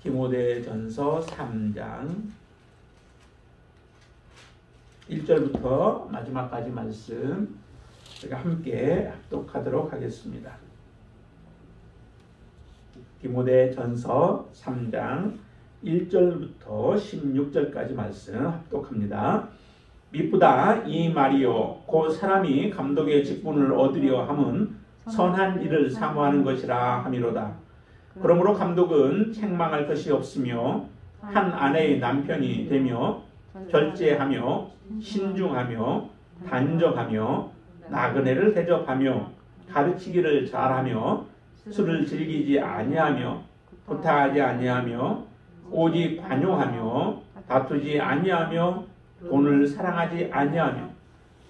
디모데전서 3장 1절부터 마지막까지 말씀 우리가 함께 합독하도록 하겠습니다. 디모데전서 3장 1절부터 16절까지 말씀 합독합니다. 미쁘다 이 말이요 곧 사람이 감독의 직분을 얻으려 함은 선한 일을 사모하는 것이라 함이로다. 그러므로 감독은 책망할 것이 없으며 한 아내의 남편이 되며 절제하며 신중하며 단정하며 나그네를 대접하며 가르치기를 잘하며 술을 즐기지 아니하며 구타하지 아니하며 오직 관용하며 다투지 아니하며 돈을 사랑하지 아니하며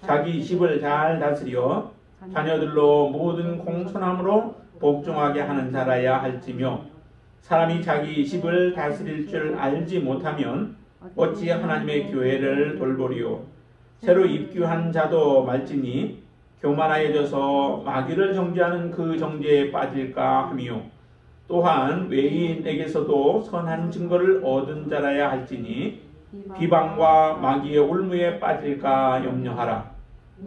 자기 집을 잘 다스려 자녀들로 모든 공손함으로 복종하게 하는 자라야 할지며 사람이 자기 집을 다스릴 줄 알지 못하면 어찌 하나님의 교회를 돌보리요. 새로 입교한 자도 말지니 교만하여져서 마귀를 정죄하는 그 정죄에 빠질까 하며 또한 외인에게서도 선한 증거를 얻은 자라야 할지니 비방과 마귀의 올무에 빠질까 염려하라.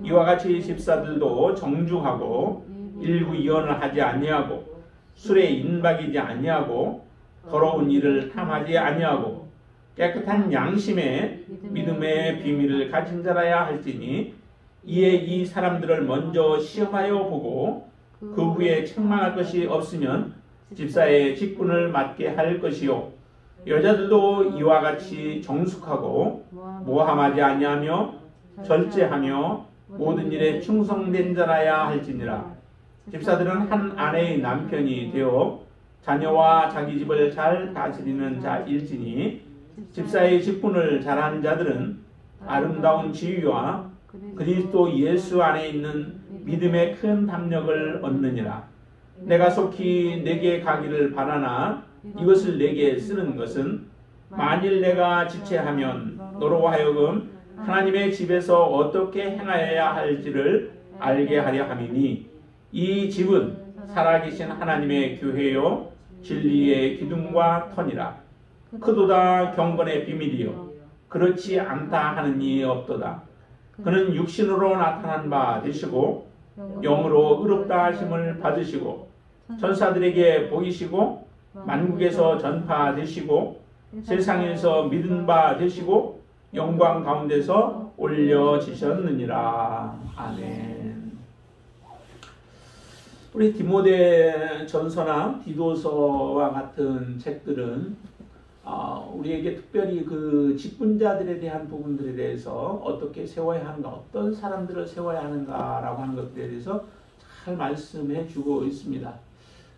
이와 같이 집사들도 정중하고 일구이언을 하지 아니하고 술에 인박이지 아니하고 더러운 일을 탐하지 아니하고 깨끗한 양심에 믿음의 비밀을 가진 자라야 할지니 이에 이 사람들을 먼저 시험하여 보고 그 후에 책망할 것이 없으면 집사의 직분을 맡게 할 것이요. 여자들도 이와 같이 정숙하고 모함하지 아니하며 절제하며 모든 일에 충성된 자라야 할지니라. 집사들은 한 아내의 남편이 되어 자녀와 자기 집을 잘 다스리는 자일지니 집사의 직분을 잘하는 자들은 아름다운 지위와 그리스도 예수 안에 있는 믿음의 큰 담력을 얻느니라. 내가 속히 내게 가기를 바라나 이것을 내게 쓰는 것은 만일 내가 지체하면 너로 하여금 하나님의 집에서 어떻게 행하여야 할지를 알게 하려 함이니 이 집은 살아계신 하나님의 교회요 진리의 기둥과 터니라. 크도다 경건의 비밀이요 그렇지 않다 하는 이 없도다. 그는 육신으로 나타난 바 되시고 영으로 의롭다 하심을 받으시고 천사들에게 보이시고 만국에서 전파되시고 세상에서 믿은 바 되시고 영광 가운데서 올려지셨느니라. 아멘. 우리 디모데전서나 디도서와 같은 책들은 우리에게 특별히 그 직분자들에 대한 부분들에 대해서 어떻게 세워야 하는가, 어떤 사람들을 세워야 하는가라고 하는 것들에 대해서 잘 말씀해 주고 있습니다.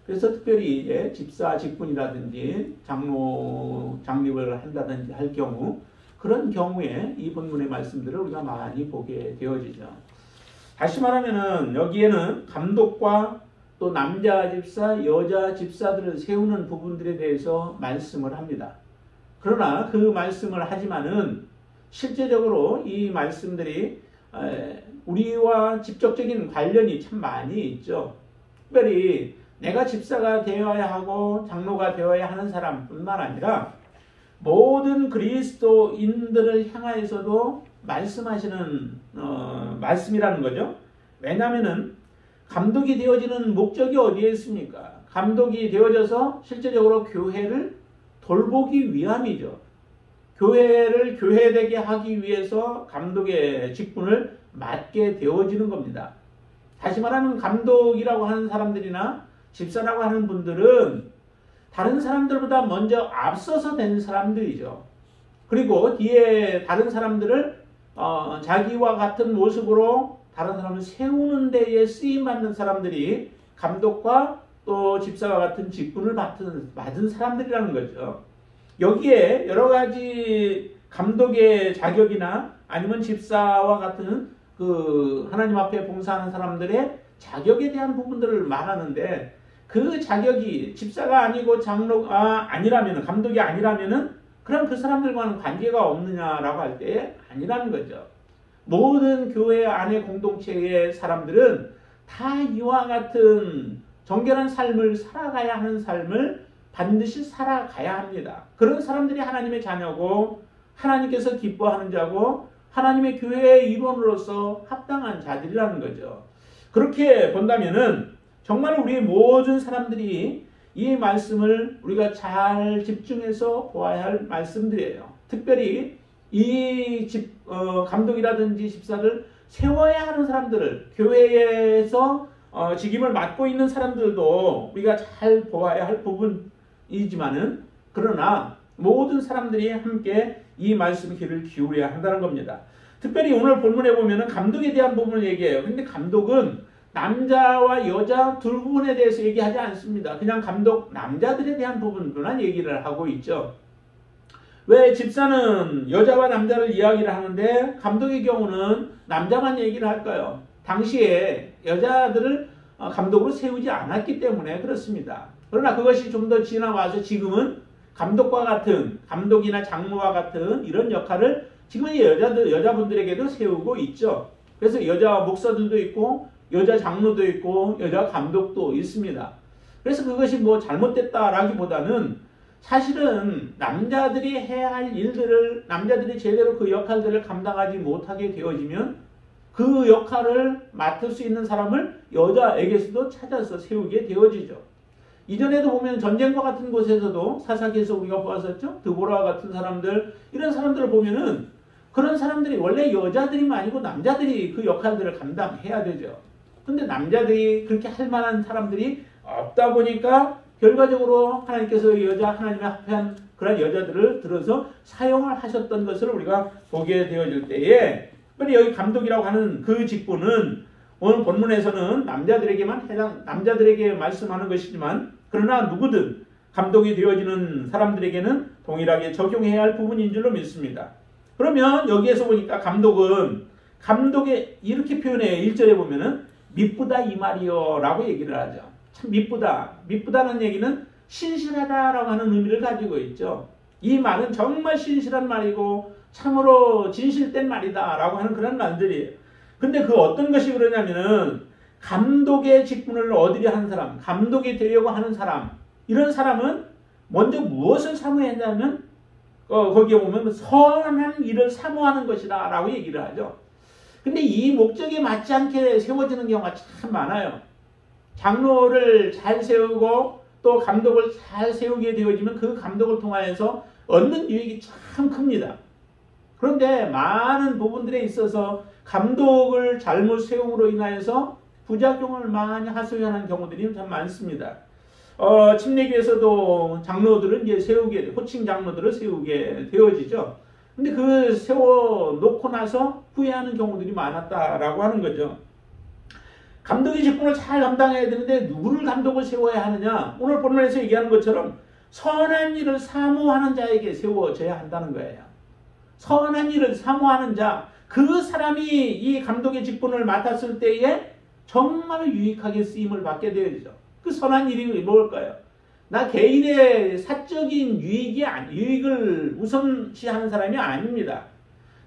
그래서 특별히 집사 직분이라든지 장립을 한다든지 할 경우 그런 경우에 이 본문의 말씀들을 우리가 많이 보게 되어지죠. 다시 말하면은 여기에는 감독과 또 남자 집사, 여자 집사들을 세우는 부분들에 대해서 말씀을 합니다. 그러나 그 말씀을 하지만은 실제적으로 이 말씀들이 우리와 직접적인 관련이 참 많이 있죠. 특별히 내가 집사가 되어야 하고 장로가 되어야 하는 사람뿐만 아니라 모든 그리스도인들을 향하여서도 말씀하시는 말씀이라는 거죠. 왜냐하면은 감독이 되어지는 목적이 어디에 있습니까? 감독이 되어져서 실제적으로 교회를 돌보기 위함이죠. 교회를 교회되게 하기 위해서 감독의 직분을 맡게 되어지는 겁니다. 다시 말하면 감독이라고 하는 사람들이나 집사라고 하는 분들은 다른 사람들보다 먼저 앞서서 된 사람들이죠. 그리고 뒤에 다른 사람들을 자기와 같은 모습으로 다른 사람을 세우는 데에 쓰임받는 사람들이 감독과 또 집사와 같은 직분을 받은 사람들이라는 거죠. 여기에 여러 가지 감독의 자격이나 아니면 집사와 같은 그 하나님 앞에 봉사하는 사람들의 자격에 대한 부분들을 말하는데 그 자격이 집사가 아니고 장로가 아니라면, 감독이 아니라면은 그럼 그 사람들과는 관계가 없느냐라고 할 때 아니라는 거죠. 모든 교회 안의 공동체의 사람들은 다 이와 같은 정결한 삶을 살아가야 하는 삶을 반드시 살아가야 합니다. 그런 사람들이 하나님의 자녀고 하나님께서 기뻐하는 자고 하나님의 교회의 일원으로서 합당한 자들이라는 거죠. 그렇게 본다면은 정말 우리의 모든 사람들이 이 말씀을 우리가 잘 집중해서 보아야 할 말씀들이에요. 특별히 이 감독이라든지 집사를 세워야 하는 사람들을 교회에서 직임을 맡고 있는 사람들도 우리가 잘 보아야 할 부분이지만은 그러나 모든 사람들이 함께 이 말씀 귀를 기울여야 한다는 겁니다. 특별히 오늘 본문에 보면은 감독에 대한 부분을 얘기해요. 근데 감독은 남자와 여자 둘 부분에 대해서 얘기하지 않습니다. 그냥 감독 남자들에 대한 부분만 얘기를 하고 있죠. 왜 집사는 여자와 남자를 이야기를 하는데 감독의 경우는 남자만 얘기를 할까요? 당시에 여자들을 감독으로 세우지 않았기 때문에 그렇습니다. 그러나 그것이 좀 더 지나와서 지금은 감독과 같은 감독이나 장로와 같은 이런 역할을 지금은 여자분들에게도 세우고 있죠. 그래서 여자 목사들도 있고 여자 장로도 있고 여자 감독도 있습니다. 그래서 그것이 뭐 잘못됐다라기보다는 사실은 남자들이 해야 할 일들을 남자들이 제대로 그 역할들을 감당하지 못하게 되어지면 그 역할을 맡을 수 있는 사람을 여자에게서도 찾아서 세우게 되어지죠. 이전에도 보면 전쟁과 같은 곳에서도 사사기에서 우리가 보았었죠. 드보라와 같은 사람들 이런 사람들을 보면은 그런 사람들이 원래 여자들이 아니고 남자들이 그 역할들을 감당해야 되죠. 근데 남자들이 그렇게 할 만한 사람들이 없다 보니까 결과적으로 하나님께서 하나님의 합한 그런 여자들을 들어서 사용을 하셨던 것을 우리가 보게 되어질 때에 특별히 여기 감독이라고 하는 그 직분은 오늘 본문에서는 남자들에게 말씀하는 것이지만 그러나 누구든 감독이 되어지는 사람들에게는 동일하게 적용해야 할 부분인 줄로 믿습니다. 그러면 여기에서 보니까 감독에 이렇게 표현해요. 1절에 보면은 미쁘다 이 말이요 라고 얘기를 하죠. 참 미쁘다는 얘기는 신실하다라고 하는 의미를 가지고 있죠. 이 말은 정말 신실한 말이고 참으로 진실된 말이다 라고 하는 그런 말들이에요. 근데 그 어떤 것이 그러냐면은 감독의 직분을 얻으려 하는 사람, 감독이 되려고 하는 사람, 이런 사람은 먼저 무엇을 사모해야 한다면 거기에 보면 선한 일을 사모하는 것이다 라고 얘기를 하죠. 근데 이 목적에 맞지 않게 세워지는 경우가 참 많아요. 장로를 잘 세우고 또 감독을 잘 세우게 되어지면 그 감독을 통하여서 얻는 유익이 참 큽니다. 그런데 많은 부분들에 있어서 감독을 잘못 세움으로 인하여서 부작용을 많이 하소연하는 경우들이 참 많습니다. 침례교에서도 장로들을 이제 호칭 장로들을 세우게 되어지죠. 근데 그 세워놓고 나서 후회하는 경우들이 많았다라고 하는 거죠. 감독의 직분을 잘 감당해야 되는데 누구를 감독을 세워야 하느냐? 오늘 본문에서 얘기하는 것처럼 선한 일을 사모하는 자에게 세워져야 한다는 거예요. 선한 일을 사모하는 자, 그 사람이 이 감독의 직분을 맡았을 때에 정말 유익하게 쓰임을 받게 되어지죠. 그 선한 일이 뭘까요? 나 개인의 사적인 유익을 우선시하는 사람이 아닙니다.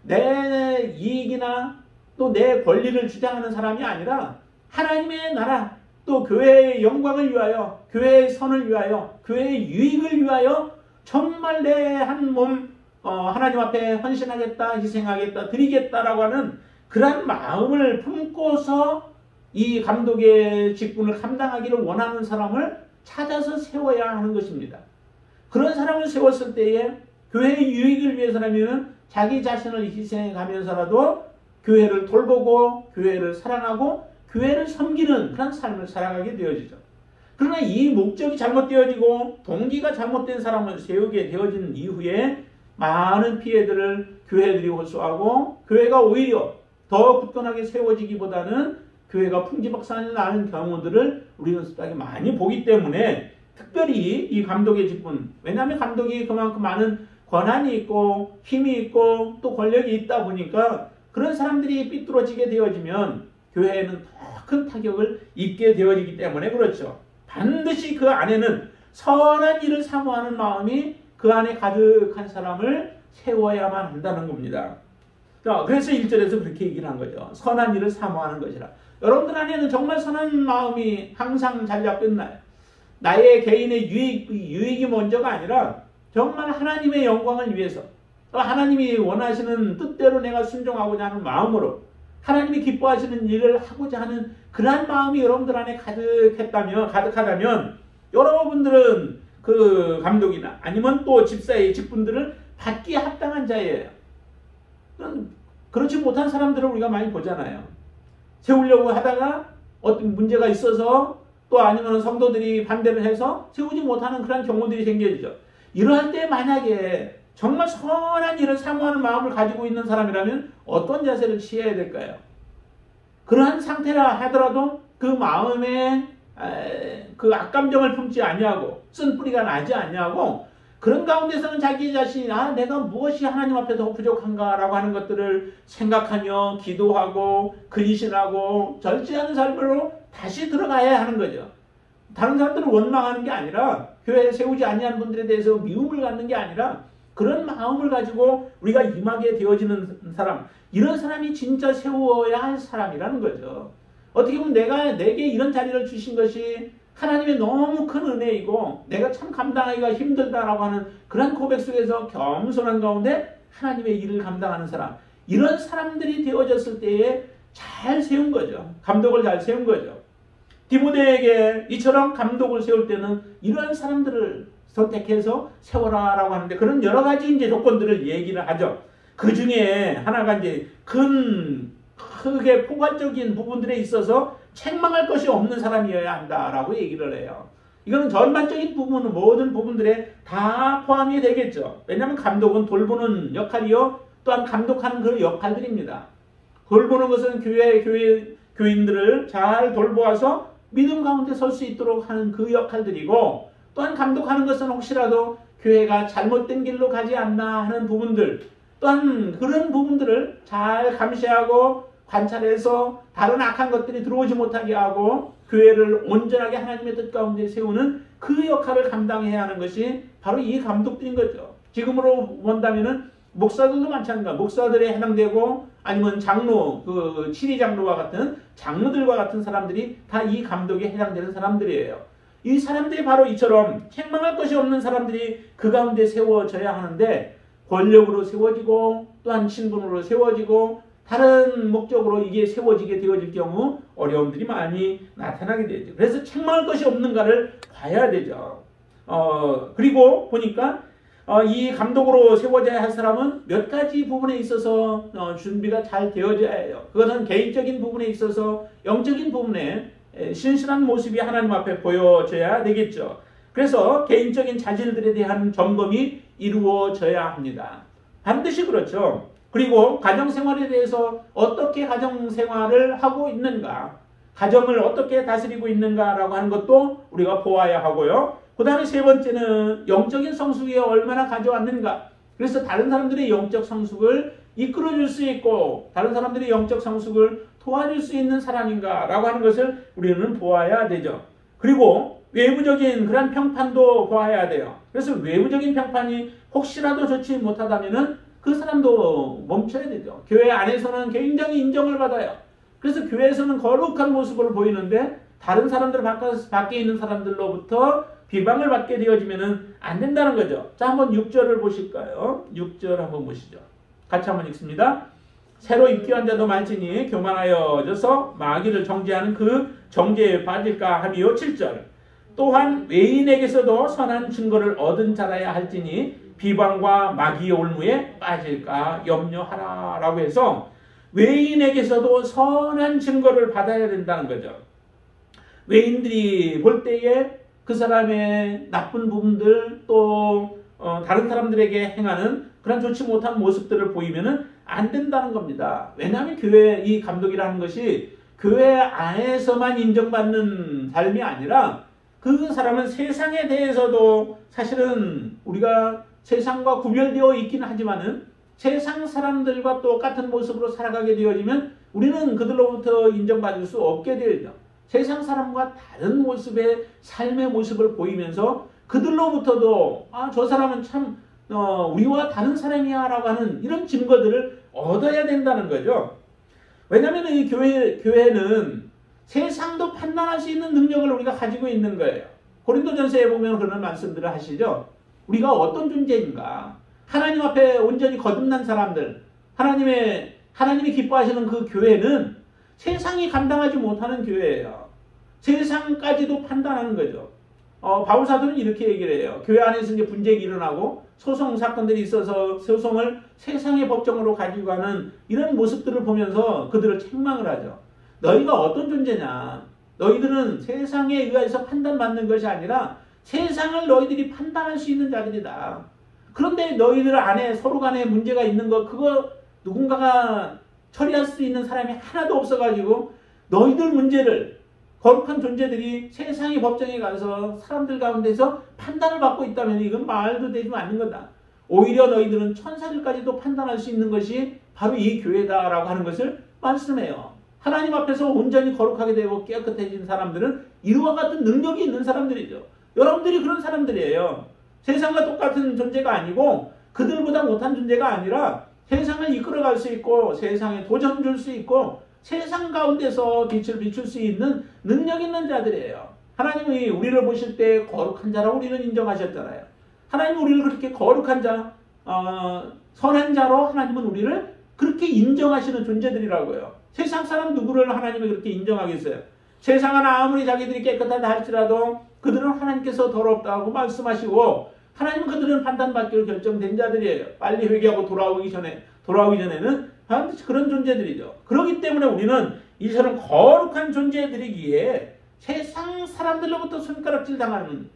내 이익이나 또 내 권리를 주장하는 사람이 아니라 하나님의 나라 또 교회의 영광을 위하여 교회의 선을 위하여 교회의 유익을 위하여 정말 내 한 몸 하나님 앞에 헌신하겠다 희생하겠다 드리겠다라고 하는 그런 마음을 품고서 이 감독의 직분을 감당하기를 원하는 사람을 찾아서 세워야 하는 것입니다. 그런 사람을 세웠을 때에 교회의 유익을 위해서라면 자기 자신을 희생해 가면서라도 교회를 돌보고 교회를 사랑하고 교회를 섬기는 그런 삶을 살아가게 되어지죠. 그러나 이 목적이 잘못되어지고 동기가 잘못된 사람을 세우게 되어진 이후에 많은 피해들을 교회들이 호소하고 교회가 오히려 더 굳건하게 세워지기보다는 교회가 풍지박산이 나는 경우들을 우리는 숫자가 많이 보기 때문에 특별히 이 감독의 직분, 왜냐하면 감독이 그만큼 많은 권한이 있고 힘이 있고 또 권력이 있다 보니까 그런 사람들이 삐뚤어지게 되어지면 교회에는 더 큰 타격을 입게 되어지기 때문에 그렇죠. 반드시 그 안에는 선한 일을 사모하는 마음이 그 안에 가득한 사람을 세워야만 한다는 겁니다. 그래서 1절에서 그렇게 얘기를 한 거죠. 선한 일을 사모하는 것이라. 여러분들 안에는 정말 선한 마음이 항상 잘 잡혀 있나요? 나의 개인의 유익이 먼저가 아니라 정말 하나님의 영광을 위해서 하나님이 원하시는 뜻대로 내가 순종하고자 하는 마음으로 하나님이 기뻐하시는 일을 하고자 하는 그러한 마음이 여러분들 안에 가득하다면 여러분들은 그 감독이나 아니면 또 집사의 직분들을 받기에 합당한 자예요. 그렇지 못한 사람들을 우리가 많이 보잖아요. 세우려고 하다가 어떤 문제가 있어서 또 아니면 성도들이 반대를 해서 세우지 못하는 그런 경우들이 생겨지죠. 이러할 때 만약에 정말 선한 일을 사모하는 마음을 가지고 있는 사람이라면 어떤 자세를 취해야 될까요? 그러한 상태라 하더라도 그 마음에 그 악감정을 품지 아니하고 쓴뿌리가 나지 아니하고 그런 가운데서는 자기 자신이 내가 무엇이 하나님 앞에 더 부족한가라고 하는 것들을 생각하며 기도하고 근신하고 절제하는 삶으로 다시 들어가야 하는 거죠. 다른 사람들을 원망하는 게 아니라 교회에 세우지 아니한 분들에 대해서 미움을 갖는 게 아니라 그런 마음을 가지고 우리가 임하게 되어지는 사람, 이런 사람이 진짜 세워야 할 사람이라는 거죠. 어떻게 보면 내게 이런 자리를 주신 것이 하나님의 너무 큰 은혜이고 내가 참 감당하기가 힘들다라고 하는 그런 고백 속에서 겸손한 가운데 하나님의 일을 감당하는 사람, 이런 사람들이 되어졌을 때에 잘 세운 거죠. 감독을 잘 세운 거죠. 디모데에게 이처럼 감독을 세울 때는 이러한 사람들을 선택해서 세워라라고 하는데 그런 여러 가지 이제 조건들을 얘기를 하죠. 그 중에 하나가 이제 크게 포괄적인 부분들에 있어서 책망할 것이 없는 사람이어야 한다라고 얘기를 해요. 이거는 전반적인 부분은 모든 부분들에 다 포함이 되겠죠. 왜냐하면 감독은 돌보는 역할이요, 또한 감독하는 그 역할들입니다. 돌보는 것은 교인들을 잘 돌보아서 믿음 가운데 설 수 있도록 하는 그 역할들이고, 또한 감독하는 것은 혹시라도 교회가 잘못된 길로 가지 않나 하는 부분들, 또한 그런 부분들을 잘 감시하고 관찰해서 다른 악한 것들이 들어오지 못하게 하고 교회를 온전하게 하나님의 뜻 가운데 세우는 그 역할을 감당해야 하는 것이 바로 이 감독들인 거죠. 지금으로 본다면은 목사들도 마찬가지입니다. 목사들에 해당되고 아니면 장로, 그 치리 장로와 같은 장로들과 같은 사람들이 다 이 감독에 해당되는 사람들이에요. 이 사람들이 바로 이처럼 책망할 것이 없는 사람들이 그 가운데 세워져야 하는데, 권력으로 세워지고 또한 신분으로 세워지고 다른 목적으로 이게 세워지게 되어질 경우 어려움들이 많이 나타나게 되죠. 그래서 책망할 것이 없는가를 봐야 되죠. 그리고 보니까 이 감독으로 세워져야 할 사람은 몇 가지 부분에 있어서 준비가 잘 되어져야 해요. 그것은 개인적인 부분에 있어서 영적인 부분에 신실한 모습이 하나님 앞에 보여져야 되겠죠. 그래서 개인적인 자질들에 대한 점검이 이루어져야 합니다. 반드시 그렇죠. 그리고 가정생활에 대해서 어떻게 가정생활을 하고 있는가, 가정을 어떻게 다스리고 있는가라고 하는 것도 우리가 보아야 하고요. 그 다음에 세 번째는 영적인 성숙에 얼마나 가져왔는가. 그래서 다른 사람들의 영적 성숙을 이끌어줄 수 있고 다른 사람들의 영적 성숙을 도와줄 수 있는 사람인가라고 하는 것을 우리는 보아야 되죠. 그리고 외부적인 그런 평판도 보아야 돼요. 그래서 외부적인 평판이 혹시라도 좋지 못하다면은 그 사람도 멈춰야 되죠. 교회 안에서는 굉장히 인정을 받아요. 그래서 교회에서는 거룩한 모습을 보이는데 다른 사람들 밖에 있는 사람들로부터 비방을 받게 되어지면은 안 된다는 거죠. 자, 한번 6절을 보실까요? 6절 한번 보시죠. 같이 한번 읽습니다. 새로 입교한 자도 많으니 교만하여져서 마귀를 정죄하는 그 정죄에 빠질까 하미요. 7절. 또한 외인에게서도 선한 증거를 얻은 자라야 할지니 비방과 마귀의 올무에 빠질까 염려하라 라고 해서 외인에게서도 선한 증거를 받아야 된다는 거죠. 외인들이 볼 때에 그 사람의 나쁜 부분들 또 다른 사람들에게 행하는 그런 좋지 못한 모습들을 보이면은 안 된다는 겁니다. 왜냐하면 교회 이 감독이라는 것이 교회 안에서만 인정받는 삶이 아니라 그 사람은 세상에 대해서도 사실은 우리가 세상과 구별되어 있긴 하지만은 세상 사람들과 똑같은 모습으로 살아가게 되어지면 우리는 그들로부터 인정받을 수 없게 되죠. 세상 사람과 다른 모습의 삶의 모습을 보이면서 그들로부터도 저 사람은 참 우리와 다른 사람이야 라고 하는 이런 증거들을 얻어야 된다는 거죠. 왜냐하면 이 교회는 세상도 판단할 수 있는 능력을 우리가 가지고 있는 거예요. 고린도전서에 보면 그런 말씀들을 하시죠. 우리가 어떤 존재인가? 하나님 앞에 온전히 거듭난 사람들, 하나님이 기뻐하시는 그 교회는 세상이 감당하지 못하는 교회예요. 세상까지도 판단하는 거죠. 바울 사도는 이렇게 얘기를 해요. 교회 안에서 이제 분쟁이 일어나고 소송 사건들이 있어서 소송을 세상의 법정으로 가지고 가는 이런 모습들을 보면서 그들을 책망을 하죠. 너희가 어떤 존재냐? 너희들은 세상에 의해서 판단받는 것이 아니라 세상을 너희들이 판단할 수 있는 자들이다. 그런데 너희들 안에 서로 간에 문제가 있는 거 그거 누군가가 처리할 수 있는 사람이 하나도 없어가지고 너희들 문제를 거룩한 존재들이 세상의 법정에 가서 사람들 가운데서 판단을 받고 있다면 이건 말도 되지 않는 거다. 오히려 너희들은 천사들까지도 판단할 수 있는 것이 바로 이 교회다라고 하는 것을 말씀해요. 하나님 앞에서 온전히 거룩하게 되고 깨끗해진 사람들은 이와 같은 능력이 있는 사람들이죠. 여러분들이 그런 사람들이에요. 세상과 똑같은 존재가 아니고 그들보다 못한 존재가 아니라 세상을 이끌어갈 수 있고 세상에 도전 줄 수 있고 세상 가운데서 빛을 비출 수 있는 능력 있는 자들이에요. 하나님이 우리를 보실 때 거룩한 자라고 우리는 인정하셨잖아요. 하나님은 우리를 그렇게 거룩한 자, 선한 자로 하나님은 우리를 그렇게 인정하시는 존재들이라고요. 세상 사람 누구를 하나님이 그렇게 인정하겠어요? 세상은 아무리 자기들이 깨끗하다 할지라도 그들은 하나님께서 더럽다고 말씀하시고 하나님은 그들은 판단받기로 결정된 자들이에요. 빨리 회개하고 돌아오기 전에는 반드시 그런 존재들이죠. 그렇기 때문에 우리는 이처럼 거룩한 존재들이기에 세상 사람들로부터 손가락질 당하는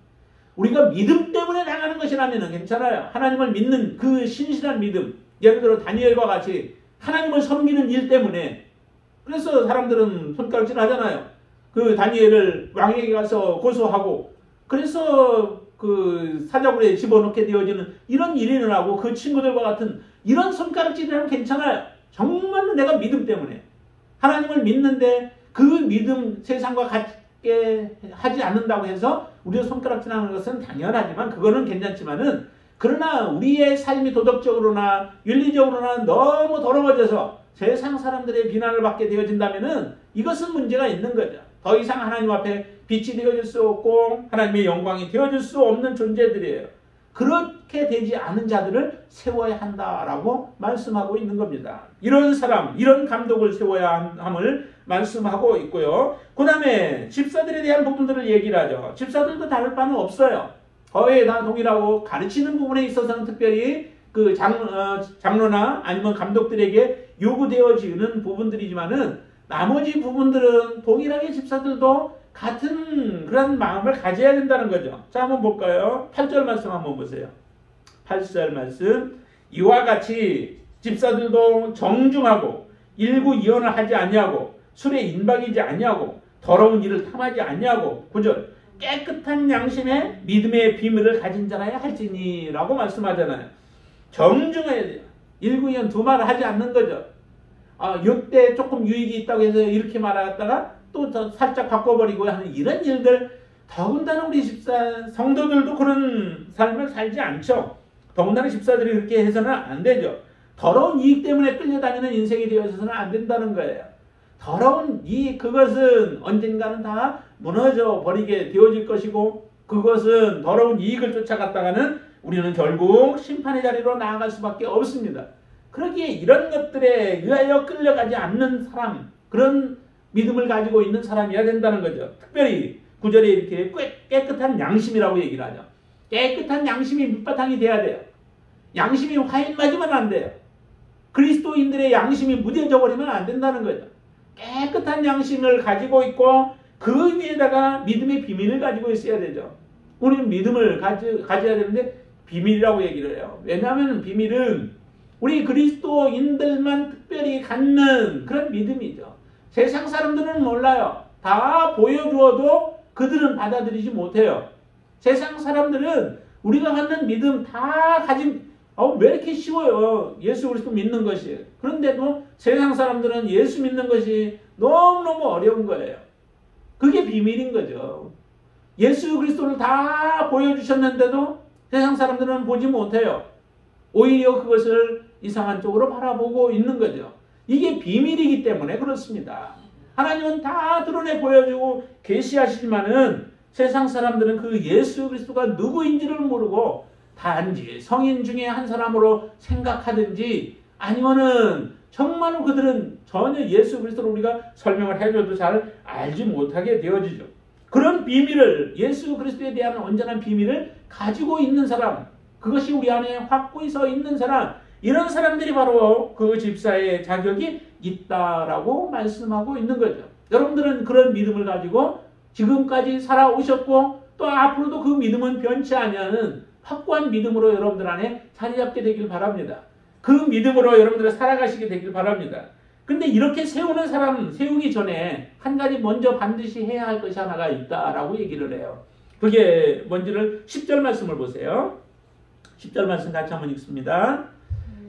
우리가 믿음 때문에 당하는 것이라면 괜찮아요. 하나님을 믿는 그 신실한 믿음, 예를 들어 다니엘과 같이 하나님을 섬기는 일 때문에 그래서 사람들은 손가락질 하잖아요. 그 다니엘을 왕에게 가서 고소하고 그래서 그 사자굴에 집어넣게 되어지는 이런 일이 일어나고 그 친구들과 같은 이런 손가락질을 하면 괜찮아요. 정말로 내가 믿음 때문에 하나님을 믿는데 그 믿음 세상과 같게 하지 않는다고 해서 우리가 손가락질하는 것은 당연하지만 그거는 괜찮지만은 그러나 우리의 삶이 도덕적으로나 윤리적으로나 너무 더러워져서 세상 사람들의 비난을 받게 되어진다면은 이것은 문제가 있는 거죠. 더 이상 하나님 앞에 빛이 되어질 수 없고 하나님의 영광이 되어질 수 없는 존재들이에요. 그렇게 되지 않은 자들을 세워야 한다라고 말씀하고 있는 겁니다. 이런 사람, 이런 감독을 세워야 함을 말씀하고 있고요. 그 다음에 집사들에 대한 부분들을 얘기를 하죠. 집사들도 다를 바는 없어요. 거의 다 동일하고 가르치는 부분에 있어서는 특별히 그 장로나 아니면 감독들에게 요구되어지는 부분들이지만은 나머지 부분들은 동일하게 집사들도 같은 그런 마음을 가져야 된다는 거죠. 자, 한번 볼까요? 8절 말씀 한번 보세요. 8절 말씀. 이와 같이 집사들도 정중하고 일구이언을 하지 아니하고 술에 인박이지 아니하고 더러운 일을 탐하지 아니하고 9절. 깨끗한 양심에 믿음의 비밀을 가진 자라야 할지니 라고 말씀하잖아요. 정중해야 돼요. 일구이언 두 말을 하지 않는 거죠. 이때 조금 유익이 있다고 해서 이렇게 말하다가 또 살짝 바꿔버리고 하는 이런 일들, 더군다나 우리 집사 성도들도 그런 삶을 살지 않죠. 더군다나 집사들이 그렇게 해서는 안 되죠. 더러운 이익 때문에 끌려다니는 인생이 되어서는 안 된다는 거예요. 더러운 이익, 그것은 언젠가는 다 무너져 버리게 되어질 것이고 그것은 더러운 이익을 쫓아갔다가는 우리는 결국 심판의 자리로 나아갈 수밖에 없습니다. 그러기에 이런 것들에 의하여 끌려가지 않는 사람, 그런 믿음을 가지고 있는 사람이어야 된다는 거죠. 특별히 9절에 이렇게 깨끗한 양심이라고 얘기를 하죠. 깨끗한 양심이 밑바탕이 돼야 돼요. 양심이 화인 맞으면 안 돼요. 그리스도인들의 양심이 무뎌져 버리면 안 된다는 거죠. 깨끗한 양심을 가지고 있고 그 위에다가 믿음의 비밀을 가지고 있어야 되죠. 우리는 믿음을 가져야 되는데 비밀이라고 얘기를 해요. 왜냐하면 비밀은 우리 그리스도인들만 특별히 갖는 그런 믿음이죠. 세상 사람들은 몰라요. 다 보여주어도 그들은 받아들이지 못해요. 세상 사람들은 우리가 갖는 믿음 다 가진, 왜 이렇게 쉬워요? 예수 그리스도 믿는 것이. 그런데도 세상 사람들은 예수 믿는 것이 너무너무 어려운 거예요. 그게 비밀인 거죠. 예수 그리스도를 다 보여주셨는데도 세상 사람들은 보지 못해요. 오히려 그것을 이상한 쪽으로 바라보고 있는 거죠. 이게 비밀이기 때문에 그렇습니다. 하나님은 다 드러내 보여주고 계시하시지만은 세상 사람들은 그 예수 그리스도가 누구인지를 모르고 단지 성인 중에 한 사람으로 생각하든지 아니면은 정말로 그들은 전혀 예수 그리스도를 우리가 설명을 해줘도 잘 알지 못하게 되어지죠. 그런 비밀을, 예수 그리스도에 대한 온전한 비밀을 가지고 있는 사람, 그것이 우리 안에 확고히 서 있는 사람, 이런 사람들이 바로 그 집사의 자격이 있다라고 말씀하고 있는 거죠. 여러분들은 그런 믿음을 가지고 지금까지 살아오셨고 또 앞으로도 그 믿음은 변치 아니하는 확고한 믿음으로 여러분들 안에 자리 잡게 되길 바랍니다. 그 믿음으로 여러분들 살아가시게 되길 바랍니다. 근데 이렇게 세우는 사람, 세우기 전에 한 가지 먼저 반드시 해야 할 것이 하나가 있다라고 얘기를 해요. 그게 뭔지를 10절 말씀을 보세요. 10절 말씀 같이 한번 읽습니다.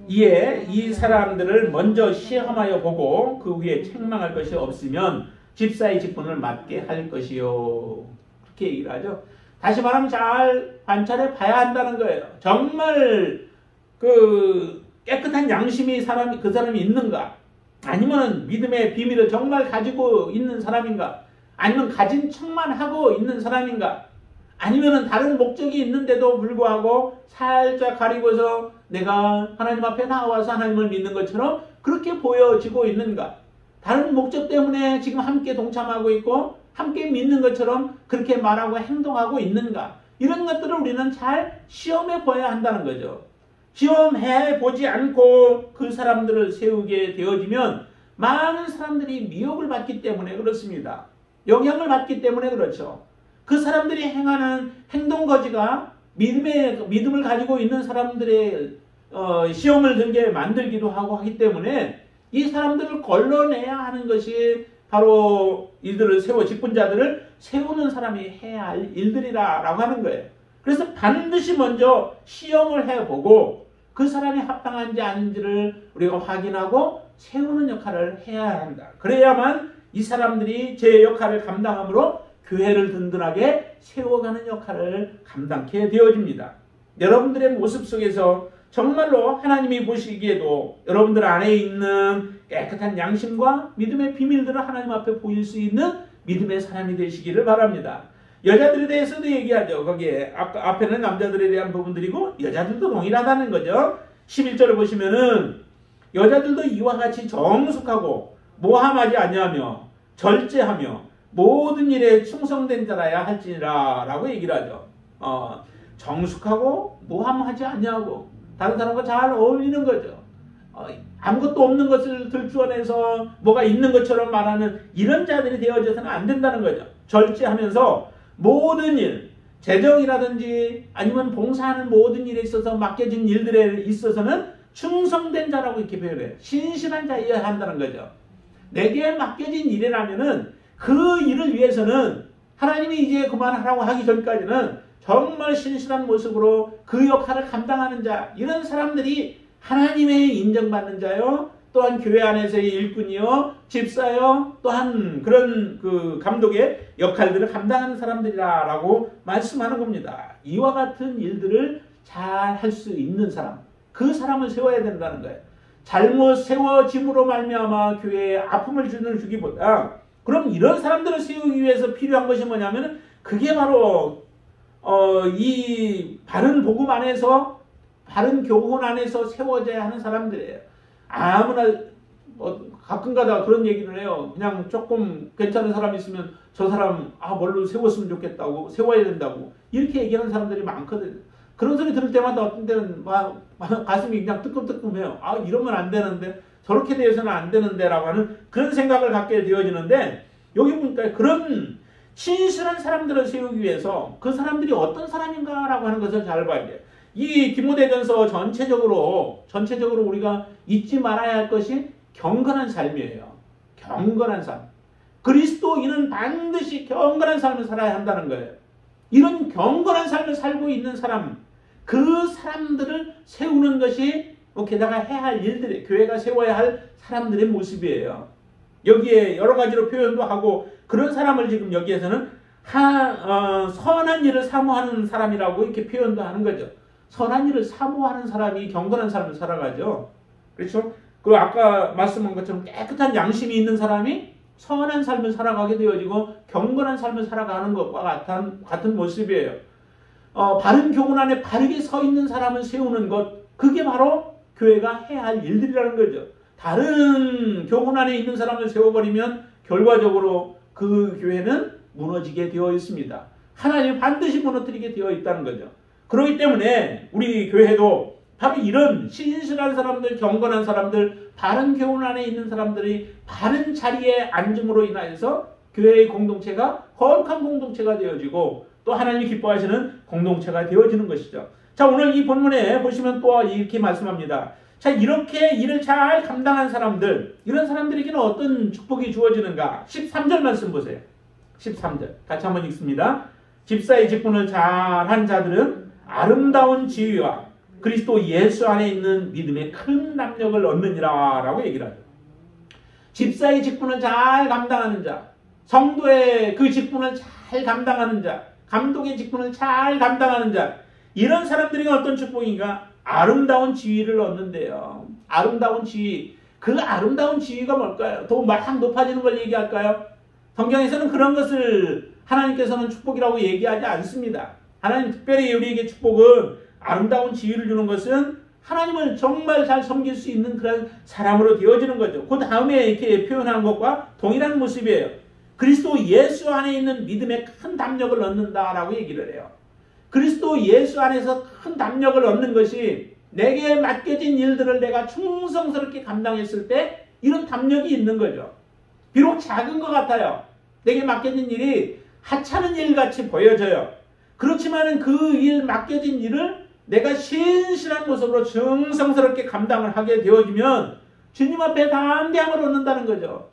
이에 이 사람들을 먼저 시험하여 보고 그 후에 책망할 것이 없으면 집사의 직분을 맡게 할 것이요. 그렇게 얘기를 하죠. 다시 말하면 잘 관찰해 봐야 한다는 거예요. 정말 그 깨끗한 양심이 그 사람이 있는가? 아니면 믿음의 비밀을 정말 가지고 있는 사람인가? 아니면 가진 척만 하고 있는 사람인가? 아니면 다른 목적이 있는데도 불구하고 살짝 가리고서 내가 하나님 앞에 나와서 하나님을 믿는 것처럼 그렇게 보여지고 있는가? 다른 목적 때문에 지금 함께 동참하고 있고 함께 믿는 것처럼 그렇게 말하고 행동하고 있는가? 이런 것들을 우리는 잘 시험해 봐야 한다는 거죠. 시험해 보지 않고 그 사람들을 세우게 되어지면 많은 사람들이 미혹을 받기 때문에 그렇습니다. 영향을 받기 때문에 그렇죠. 그 사람들이 행하는 행동거지가 믿음을 가지고 있는 사람들의 시험을 들게 만들기도 하고 하기 때문에 이 사람들을 걸러내야 하는 것이 바로 이들을 직분자들을 세우는 사람이 해야 할 일들이라고 하는 거예요. 그래서 반드시 먼저 시험을 해보고 그 사람이 합당한지 아닌지를 우리가 확인하고 세우는 역할을 해야 한다. 그래야만 이 사람들이 제 역할을 감당함으로 교회를 든든하게 세워가는 역할을 감당하게 되어집니다. 여러분들의 모습 속에서 정말로 하나님이 보시기에도 여러분들 안에 있는 깨끗한 양심과 믿음의 비밀들을 하나님 앞에 보일 수 있는 믿음의 사람이 되시기를 바랍니다. 여자들에 대해서도 얘기하죠. 거기에 앞에는 남자들에 대한 부분들이고 여자들도 동일하다는 거죠. 11절을 보시면은 여자들도 이와 같이 정숙하고 모함하지 아니하며 절제하며 모든 일에 충성된 자라야 할지니라 라고 얘기를 하죠. 정숙하고 모함하지 아니하고 다른 사람과 잘 어울리는 거죠. 아무것도 없는 것을 들추어내서 뭐가 있는 것처럼 말하는 이런 자들이 되어져서는 안 된다는 거죠. 절제하면서 모든 일, 재정이라든지 아니면 봉사하는 모든 일에 있어서 맡겨진 일들에 있어서는 충성된 자라고 이렇게 표현해요. 신실한 자여야 한다는 거죠. 내게 맡겨진 일이라면은 그 일을 위해서는 하나님이 이제 그만하라고 하기 전까지는 정말 신실한 모습으로 그 역할을 감당하는 자, 이런 사람들이 하나님의 인정받는 자요, 또한 교회 안에서의 일꾼이요, 집사요, 또한 그런 그 감독의 역할들을 감당하는 사람들이라고 말씀하는 겁니다. 이와 같은 일들을 잘 할 수 있는 사람, 그 사람을 세워야 된다는 거예요. 잘못 세워짐으로 말미암아 교회에 아픔을 주기보다 그럼 이런 사람들을 세우기 위해서 필요한 것이 뭐냐면 그게 바로 이 바른 복음 안에서 바른 교훈 안에서 세워져야 하는 사람들이에요. 아무나 가끔가다 그런 얘기를 해요. 그냥 조금 괜찮은 사람이 있으면 저 사람 뭘로 세웠으면 좋겠다고, 세워야 된다고 이렇게 얘기하는 사람들이 많거든요. 그런 소리 들을 때마다 어떤 때는 막 가슴이 그냥 뜨끔뜨끔해요. 이러면 안 되는데, 저렇게 되어서는 안 되는데 라고 하는 그런 생각을 갖게 되어지는데, 여기 보니까 그런 신실한 사람들을 세우기 위해서 그 사람들이 어떤 사람인가 라고 하는 것을 잘 봐야 돼요. 이 디모데전서 전체적으로 우리가 잊지 말아야 할 것이 경건한 삶이에요. 경건한 삶. 그리스도인은 반드시 경건한 삶을 살아야 한다는 거예요. 이런 경건한 삶을 살고 있는 사람, 그 사람들을 세우는 것이 게다가 해야 할 일들이, 교회가 세워야 할 사람들의 모습이에요. 여기에 여러 가지로 표현도 하고, 그런 사람을 지금 여기에서는 선한 일을 사모하는 사람이라고 이렇게 표현도 하는 거죠. 선한 일을 사모하는 사람이 경건한 삶을 살아가죠. 그렇죠? 그 아까 말씀한 것처럼 깨끗한 양심이 있는 사람이 선한 삶을 살아가게 되어지고 경건한 삶을 살아가는 것과 같은 모습이에요. 바른 교훈 안에 바르게 서 있는 사람을 세우는 것, 그게 바로 교회가 해야 할 일들이라는 거죠. 다른 교훈 안에 있는 사람을 세워버리면 결과적으로 그 교회는 무너지게 되어 있습니다. 하나님이 반드시 무너뜨리게 되어 있다는 거죠. 그렇기 때문에 우리 교회도 바로 이런 신실한 사람들, 경건한 사람들, 바른 교훈 안에 있는 사람들이 바른 자리에 앉음으로 인하여서 교회의 공동체가 거룩한 공동체가 되어지고 또 하나님이 기뻐하시는 공동체가 되어지는 것이죠. 자, 오늘 이 본문에 보시면 또 이렇게 말씀합니다. 자, 이렇게 일을 잘 감당한 사람들, 이런 사람들에게는 어떤 축복이 주어지는가? 13절 말씀 보세요. 13절 같이 한번 읽습니다. 집사의 직분을 잘한 자들은 아름다운 지위와 그리스도 예수 안에 있는 믿음의 큰 남력을 얻느니라 라고 얘기를 하죠. 집사의 직분을 잘 감당하는 자, 성도의 그 직분을 잘 감당하는 자, 감독의 직분을 잘 감당하는 자, 이런 사람들이 어떤 축복인가? 아름다운 지위를 얻는데요. 아름다운 지위. 그 아름다운 지위가 뭘까요? 더 막 높아지는 걸 얘기할까요? 성경에서는 그런 것을 하나님께서는 축복이라고 얘기하지 않습니다. 하나님 특별히 우리에게 축복은 아름다운 지위를 주는 것은 하나님을 정말 잘 섬길 수 있는 그런 사람으로 되어지는 거죠. 그 다음에 이렇게 표현한 것과 동일한 모습이에요. 그리스도 예수 안에 있는 믿음의 큰 담력을 얻는다라고 얘기를 해요. 그리스도 예수 안에서 큰 담력을 얻는 것이 내게 맡겨진 일들을 내가 충성스럽게 감당했을 때 이런 담력이 있는 거죠. 비록 작은 것 같아요. 내게 맡겨진 일이 하찮은 일같이 보여져요. 그렇지만 그 일 맡겨진 일을 내가 신실한 모습으로 충성스럽게 감당을 하게 되어지면 주님 앞에 담대함을 얻는다는 거죠.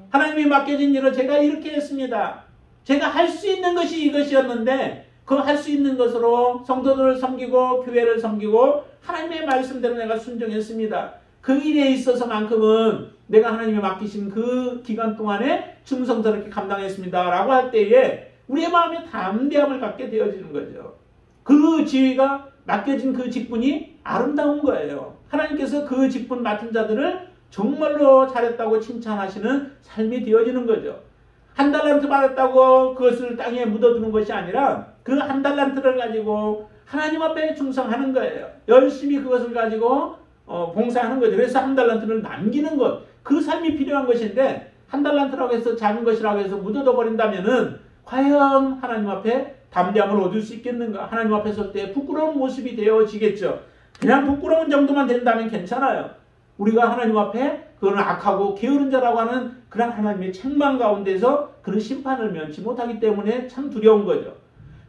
하나님이 맡겨진 일을 제가 이렇게 했습니다. 제가 할 수 있는 것이 이것이었는데 그 할 수 있는 것으로 성도들을 섬기고 교회를 섬기고 하나님의 말씀대로 내가 순종했습니다. 그 일에 있어서만큼은 내가 하나님이 맡기신 그 기간 동안에 충성스럽게 감당했습니다. 라고 할 때에 우리의 마음에 담대함을 갖게 되어지는 거죠. 그 지위가 맡겨진 그 직분이 아름다운 거예요. 하나님께서 그 직분 맡은 자들을 정말로 잘했다고 칭찬하시는 삶이 되어지는 거죠. 한 달란트 받았다고 그것을 땅에 묻어두는 것이 아니라 그 한 달란트를 가지고 하나님 앞에 충성하는 거예요. 열심히 그것을 가지고 봉사하는 거죠. 그래서 한 달란트를 남기는 것, 그 삶이 필요한 것인데 한 달란트라고 해서 작은 것이라고 해서 묻어둬 버린다면은 과연 하나님 앞에 담대함을 얻을 수 있겠는가? 하나님 앞에 설 때 부끄러운 모습이 되어지겠죠. 그냥 부끄러운 정도만 된다면 괜찮아요. 우리가 하나님 앞에 그거는 악하고 게으른 자라고 하는 그런 하나님의 책망 가운데서 그런 심판을 면치 못하기 때문에 참 두려운 거죠.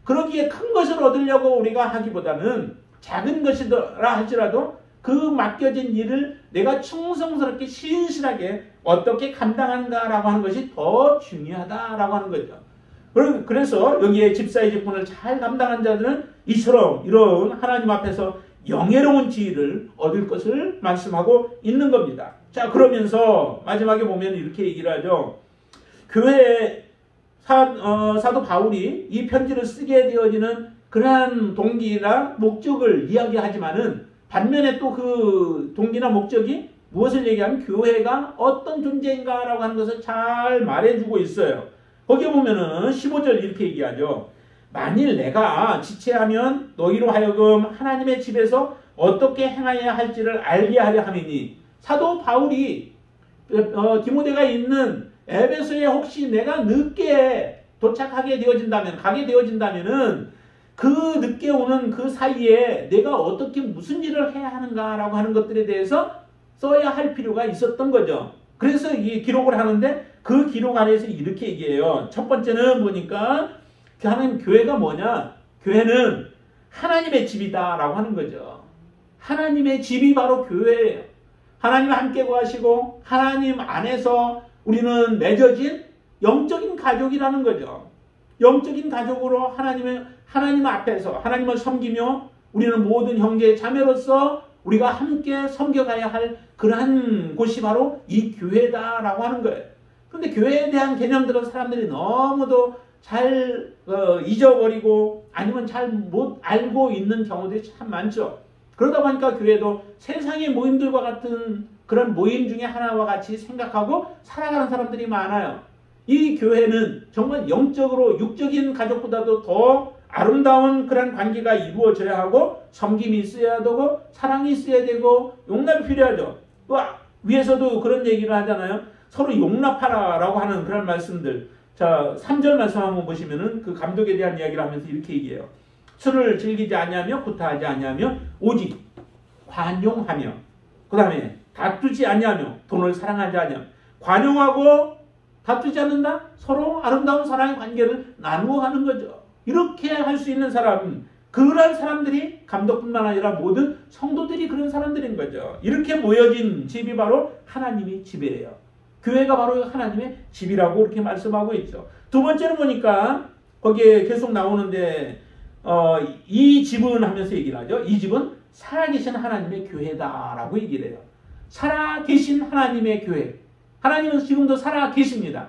그러기에 큰 것을 얻으려고 우리가 하기보다는 작은 것이라 할지라도 그 맡겨진 일을 내가 충성스럽게 신실하게 어떻게 감당하는가라고 하는 것이 더 중요하다라고 하는 거죠. 그래서 여기에 집사의 직분을 잘 감당한 자들은 이처럼 이런 하나님 앞에서 영예로운 지위를 얻을 것을 말씀하고 있는 겁니다. 자, 그러면서 마지막에 보면 이렇게 얘기를 하죠. 교회에 사도 바울이 이 편지를 쓰게 되어지는 그러한 동기나 목적을 이야기하지만은 반면에 또 그 동기나 목적이 무엇을 얘기하면 교회가 어떤 존재인가라고 하는 것을 잘 말해주고 있어요. 거기에 보면은 15절 이렇게 얘기하죠. 만일 내가 지체하면 너희로 하여금 하나님의 집에서 어떻게 행하여야 할지를 알게 하려 함이니, 사도 바울이 디모데가 있는 에베소에 혹시 내가 늦게 도착하게 되어진다면, 가게 되어진다면은 그 늦게 오는 그 사이에 내가 어떻게 무슨 일을 해야 하는가라고 하는 것들에 대해서 써야 할 필요가 있었던 거죠. 그래서 이 기록을 하는데 그 기록 안에서 이렇게 얘기해요. 첫 번째는 보니까 하나님 교회가 뭐냐? 교회는 하나님의 집이다라고 하는 거죠. 하나님의 집이 바로 교회예요. 하나님 함께 거하시고 하나님 안에서 우리는 맺어진 영적인 가족이라는 거죠. 영적인 가족으로 하나님 앞에서 하나님을 섬기며 우리는 모든 형제 자매로서 우리가 함께 섬겨가야 할 그러한 곳이 바로 이 교회다라고 하는 거예요. 그런데 교회에 대한 개념들은 사람들이 너무도 잘 잊어버리고 아니면 잘 못 알고 있는 경우들이 참 많죠. 그러다 보니까 교회도 세상의 모임들과 같은 그런 모임 중에 하나와 같이 생각하고 살아가는 사람들이 많아요. 이 교회는 정말 영적으로 육적인 가족보다도 더 아름다운 그런 관계가 이루어져야 하고 섬김이 있어야 되고 사랑이 있어야 되고 용납이 필요하죠. 또 위에서도 그런 얘기를 하잖아요. 서로 용납하라라고 하는 그런 말씀들. 자, 3절 말씀 한번 보시면은 그 감독에 대한 이야기를 하면서 이렇게 얘기해요. 술을 즐기지 아니하며 구타하지 아니하며 오직 관용하며 그 다음에 다투지 아니하며 돈을 사랑하지 아니하며 관용하고 다투지 않는다? 서로 아름다운 사랑의 관계를 나누어 가는 거죠. 이렇게 할 수 있는 사람, 그런 사람들이 감독뿐만 아니라 모든 성도들이 그런 사람들인 거죠. 이렇게 모여진 집이 바로 하나님의 집이에요. 교회가 바로 하나님의 집이라고 이렇게 말씀하고 있죠. 두 번째는 보니까 거기에 계속 나오는데 이 집은 하면서 얘기를 하죠. 이 집은 살아계신 하나님의 교회다라고 얘기를 해요. 살아계신 하나님의 교회. 하나님은 지금도 살아계십니다.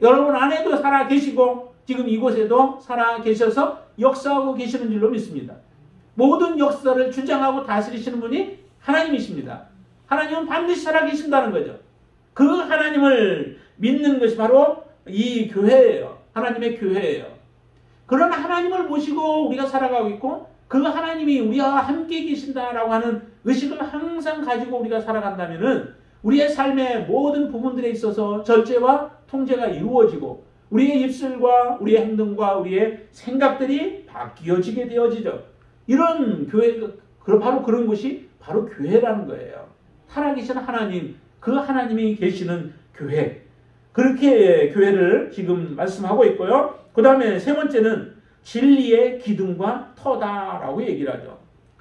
여러분 안에도 살아계시고 지금 이곳에도 살아계셔서 역사하고 계시는 줄로 믿습니다. 모든 역사를 주장하고 다스리시는 분이 하나님이십니다. 하나님은 반드시 살아계신다는 거죠. 그 하나님을 믿는 것이 바로 이 교회예요. 하나님의 교회예요. 그런 하나님을 모시고 우리가 살아가고 있고 그 하나님이 우리와 함께 계신다라고 하는 의식을 항상 가지고 우리가 살아간다면은 우리의 삶의 모든 부분들에 있어서 절제와 통제가 이루어지고 우리의 입술과 우리의 행동과 우리의 생각들이 바뀌어지게 되어지죠. 이런 교회가 바로 그런 곳이 바로 교회라는 거예요. 살아계신 하나님, 그 하나님이 계시는 교회. 그렇게 교회를 지금 말씀하고 있고요. 그 다음에 세 번째는 진리의 기둥과 터다라고 얘기를 하죠.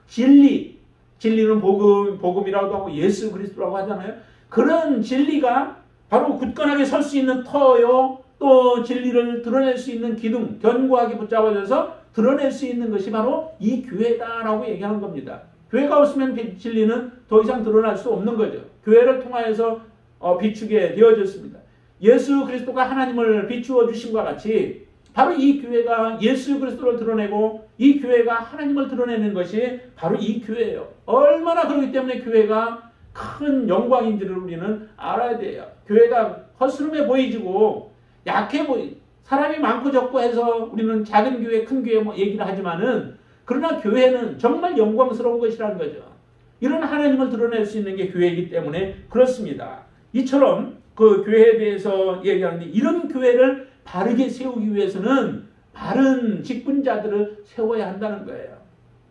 진리는 복음이라고 하고 예수 그리스도라고 하잖아요. 그런 진리가 바로 굳건하게 설 수 있는 터요. 또 진리를 드러낼 수 있는 기둥, 견고하게 붙잡아져서 드러낼 수 있는 것이 바로 이 교회다라고 얘기하는 겁니다. 교회가 없으면 진리는 더 이상 드러날 수 없는 거죠. 교회를 통하여서 비추게 되어졌습니다. 예수 그리스도가 하나님을 비추어 주신 것과 같이 바로 이 교회가 예수 그리스도를 드러내고 이 교회가 하나님을 드러내는 것이 바로 이 교회예요. 얼마나 그렇기 때문에 교회가 큰 영광인지를 우리는 알아야 돼요. 교회가 허스름해 보이지고 약해 사람이 많고 적고 해서 우리는 작은 교회, 큰 교회 얘기를 하지만은 그러나 교회는 정말 영광스러운 것이라는 거죠. 이런 하나님을 드러낼 수 있는 게 교회이기 때문에 그렇습니다. 이처럼 그 교회에 대해서 얘기하는데 이런 교회를 바르게 세우기 위해서는 바른 직분자들을 세워야 한다는 거예요.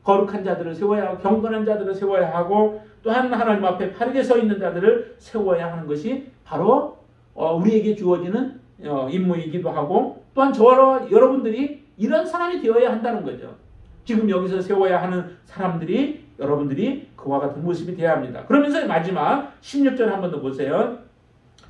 거룩한 자들을 세워야 하고 경건한 자들을 세워야 하고 또한 하나님 앞에 바르게 서 있는 자들을 세워야 하는 것이 바로 우리에게 주어지는 임무이기도 하고 또한 저와 여러분들이 이런 사람이 되어야 한다는 거죠. 지금 여기서 세워야 하는 사람들이 여러분들이 그와 같은 모습이 되어야 합니다. 그러면서 마지막 16절 한 번 더 보세요.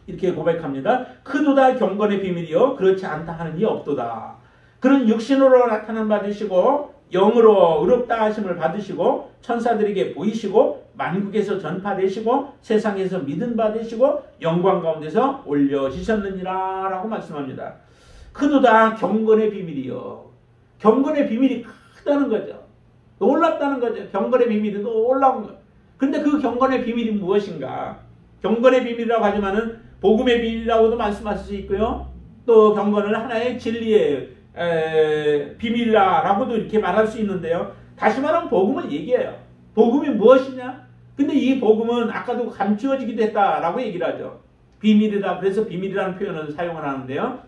이렇게 고백합니다. 크도다 경건의 비밀이요 그렇지 않다 하는 이 없도다. 그런 육신으로 나타난 받으시고 영으로 의롭다 하심을 받으시고 천사들에게 보이시고 만국에서 전파되시고 세상에서 믿음 받으시고 영광 가운데서 올려지셨느니라 라고 말씀합니다. 크도다 경건의 비밀이요. 경건의 비밀이 크다는 거죠. 놀랍다는 거죠. 경건의 비밀이 놀라운 거예요. 근데 그 경건의 비밀이 무엇인가? 경건의 비밀이라고 하지만은 복음의 비밀이라고도 말씀하실 수 있고요. 또 경건을 하나의 진리의 비밀이라고도 이렇게 말할 수 있는데요. 다시 말하면 복음을 얘기해요. 복음이 무엇이냐? 근데 이 복음은 아까도 감추어지기도 했다라고 얘기를 하죠. 비밀이다. 그래서 비밀이라는 표현을 사용을 하는데요.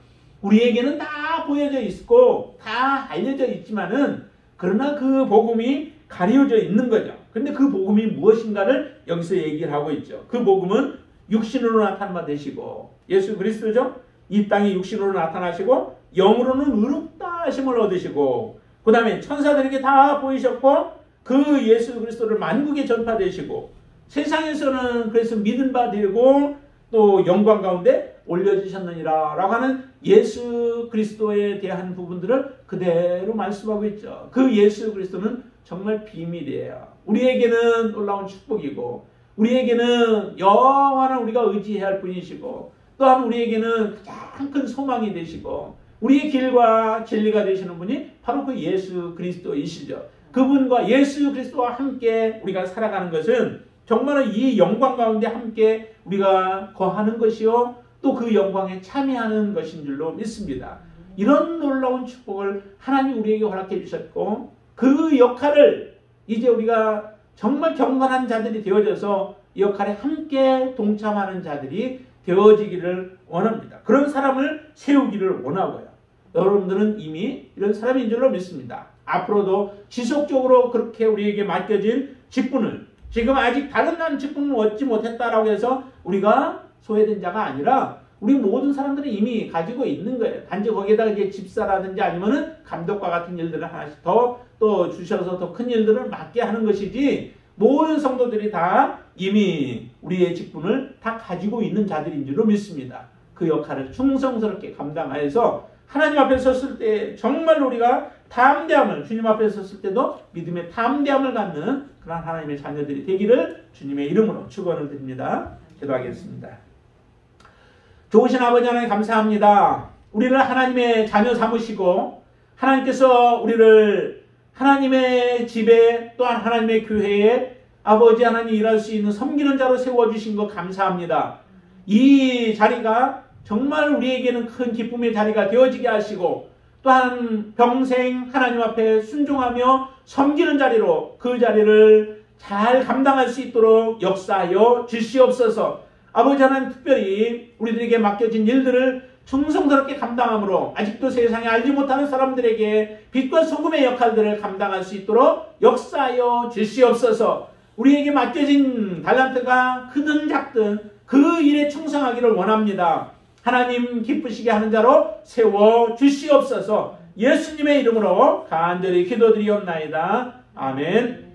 우리에게는 다 보여져 있고 다 알려져 있지만은 그러나 그 복음이 가려져 있는 거죠. 근데 그 복음이 무엇인가를 여기서 얘기를 하고 있죠. 그 복음은 육신으로 나타난 바 되시고 예수 그리스도죠. 이 땅에 육신으로 나타나시고 영으로는 의롭다 하심을 얻으시고 그 다음에 천사들에게 다 보이셨고 그 예수 그리스도를 만국에 전파되시고 세상에서는 그래서 믿음 바 되고 또 영광 가운데 올려주셨느니라 라고 하는 예수 그리스도에 대한 부분들을 그대로 말씀하고 있죠. 그 예수 그리스도는 정말 비밀이에요. 우리에게는 놀라운 축복이고 우리에게는 영원한 우리가 의지해야 할 분이시고 또한 우리에게는 가장 큰 소망이 되시고 우리의 길과 진리가 되시는 분이 바로 그 예수 그리스도이시죠. 그분과 예수 그리스도와 함께 우리가 살아가는 것은 정말 이 영광 가운데 함께 우리가 거하는 것이요 또 그 영광에 참여하는 것인 줄로 믿습니다. 이런 놀라운 축복을 하나님 우리에게 허락해 주셨고 그 역할을 이제 우리가 정말 경건한 자들이 되어져서 이 역할에 함께 동참하는 자들이 되어지기를 원합니다. 그런 사람을 세우기를 원하고요. 여러분들은 이미 이런 사람인 줄로 믿습니다. 앞으로도 지속적으로 그렇게 우리에게 맡겨진 직분을 지금 아직 다른 직분을 얻지 못했다라고 해서 우리가 소외된 자가 아니라 우리 모든 사람들은 이미 가지고 있는 거예요. 단지 거기에다가 이제 집사라든지 아니면은 감독과 같은 일들을 하나씩 더 또 주셔서 더 큰 일들을 맡게 하는 것이지 모든 성도들이 다 이미 우리의 직분을 다 가지고 있는 자들인 줄로 믿습니다. 그 역할을 충성스럽게 감당하여서 하나님 앞에 섰을 때 정말 우리가 담대함을 주님 앞에 섰을 때도 믿음의 담대함을 갖는 그런 하나님의 자녀들이 되기를 주님의 이름으로 축원을 드립니다. 기도하겠습니다. 좋으신 아버지 하나님 감사합니다. 우리를 하나님의 자녀 삼으시고 하나님께서 우리를 하나님의 집에 또한 하나님의 교회에 아버지 하나님 일할 수 있는 섬기는 자로 세워주신 것 감사합니다. 이 자리가 정말 우리에게는 큰 기쁨의 자리가 되어지게 하시고 또한 평생 하나님 앞에 순종하며 섬기는 자리로 그 자리를 잘 감당할 수 있도록 역사하여 주시옵소서. 아버지 하나님 특별히 우리들에게 맡겨진 일들을 충성스럽게 감당함으로 아직도 세상에 알지 못하는 사람들에게 빛과 소금의 역할들을 감당할 수 있도록 역사하여 주시옵소서. 우리에게 맡겨진 달란트가 크든 작든 그 일에 충성하기를 원합니다. 하나님 기쁘시게 하는 자로 세워 주시옵소서. 예수님의 이름으로 간절히 기도드리옵나이다. 아멘.